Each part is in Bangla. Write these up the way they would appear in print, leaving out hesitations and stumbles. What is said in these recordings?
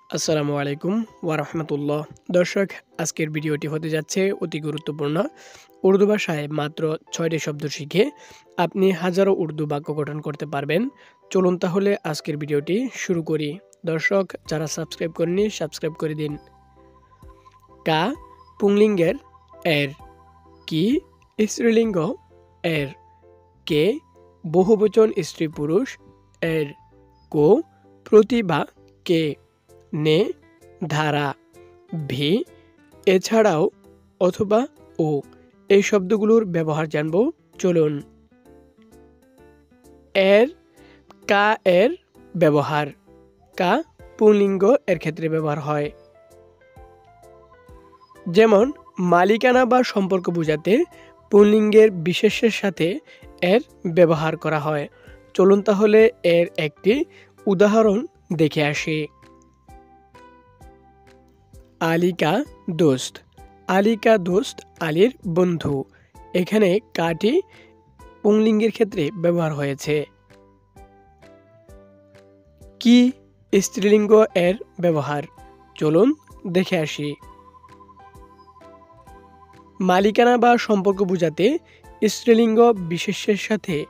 আসসালামু আলাইকুম ওয়া রাহমাতুল্লাহ। দর্শক, আজকের ভিডিওটি হতে যাচ্ছে অতি গুরুত্বপূর্ণ। উর্দু ভাষায় মাত্র ৬টি শব্দ শিখে আপনি হাজারো উর্দু বাক্য গঠন করতে পারবেন। চলুন তাহলে আজকের ভিডিওটি শুরু করি। দর্শক, যারা সাবস্ক্রাইব করেননি সাবস্ক্রাইব করে দিন। কা পুংলিঙ্গের এর, কি স্ত্রীলিঙ্গ এর, কে বহুবচন স্ত্রী পুরুষ এর, কো প্রতিভা কে, নে ধারা, ভি এছাড়াও অথবা ও এই শব্দগুলোর ব্যবহার জানব। চলুন। এর, কা এর ব্যবহার। কা পুংলিঙ্গ এর ক্ষেত্রে ব্যবহার হয়। যেমন মালিকানা বা সম্পর্ক বোঝাতে পুংলিঙ্গের বিশেষ্যের সাথে এর ব্যবহার করা হয়। চলুন তাহলে এর একটি উদাহরণ দেখে আসি। আলী কা দোস্ত। আলী কা দোস্ত আলীর বন্ধু। এখানে কাটি পুংলিঙ্গের ক্ষেত্রে ব্যবহার হয়েছে। কি স্ত্রীলিঙ্গ এর ব্যবহার। চলুন দেখে আসি। মালিকানা বা সম্পর্ক বোঝাতে স্ত্রীলিঙ্গ বিশেষ্যের সাথে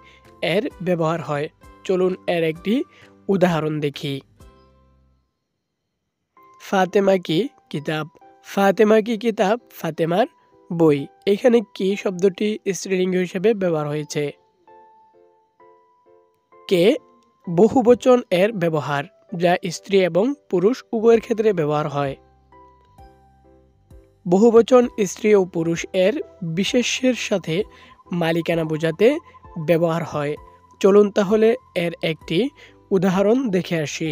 এর ব্যবহার হয়। চলুন এর একটি উদাহরণ দেখি। ফাতেমা কি কিতাব। ফাতেমা কি কিতাব ফাতেমার বই। এখানে কি শব্দটি স্ত্রীলিঙ্গ হিসেবে ব্যবহার হয়েছে। কে বহুবচন এর ব্যবহার, যা স্ত্রী এবং পুরুষ উভয়ের ক্ষেত্রে ব্যবহার হয়। বহুবচন স্ত্রী ও পুরুষ এর বিশেষ্যের সাথে মালিকানা বোঝাতে ব্যবহার হয়। চলুন তাহলে এর একটি উদাহরণ দেখে আসি।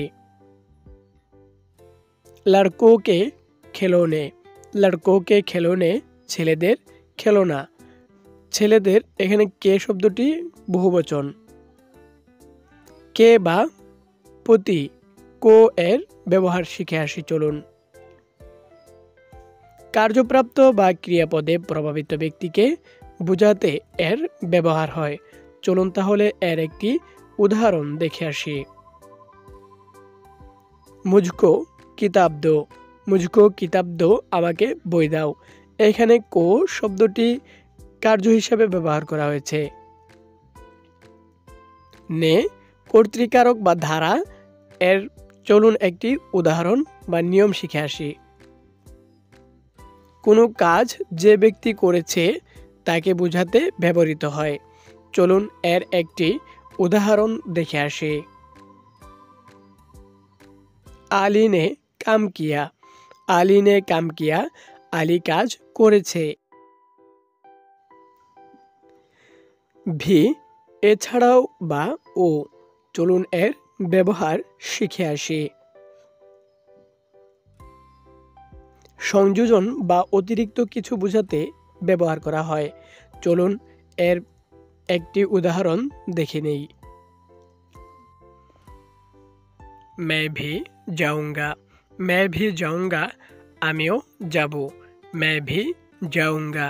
লড়কো কে খেলৌনে। লড়কো কে খেলৌনে ছেলেদের খেলনা। ছেলেদের এখানে কে শব্দটি বহুবচন। কে বা পতি কো এর ব্যবহার শিখে আসি। চলুন। কার্যপ্রাপ্ত বা ক্রিয়াপদে প্রভাবিত ব্যক্তিকে বোঝাতে এর ব্যবহার হয়। চলুন তাহলে এর একটি উদাহরণ দেখে আসি। মুঝকো কিতাব দো। মুঝকো কিতাব দো আমাকে বই দাও। এখানে কো শব্দটি কার্য হিসাবে ব্যবহার করা হয়েছে। নে কর্তৃকারক বা ধারা এর। চলুন একটি উদাহরণ বা নিয়ম শিখে আসি। কোনো কাজ যে ব্যক্তি করেছে তাকে বোঝাতে ব্যবহৃত হয়। চলুন এর একটি উদাহরণ দেখে আসি। আলী নে কাম কিয়া। আলী নে কাম কিয়া আলী কাজ করেছে। ভি এছাড়াও বা ও। চলুন এর ব্যবহার শিখে আসি। সংযোজন বা অতিরিক্ত কিছু বোঝাতে ব্যবহার করা হয়। চলুন এর একটি উদাহরণ দেখে নেই। मैं भी जाऊंगा। मैं भी जाऊंगा আমিও যাব। मैं भी जाऊंगा।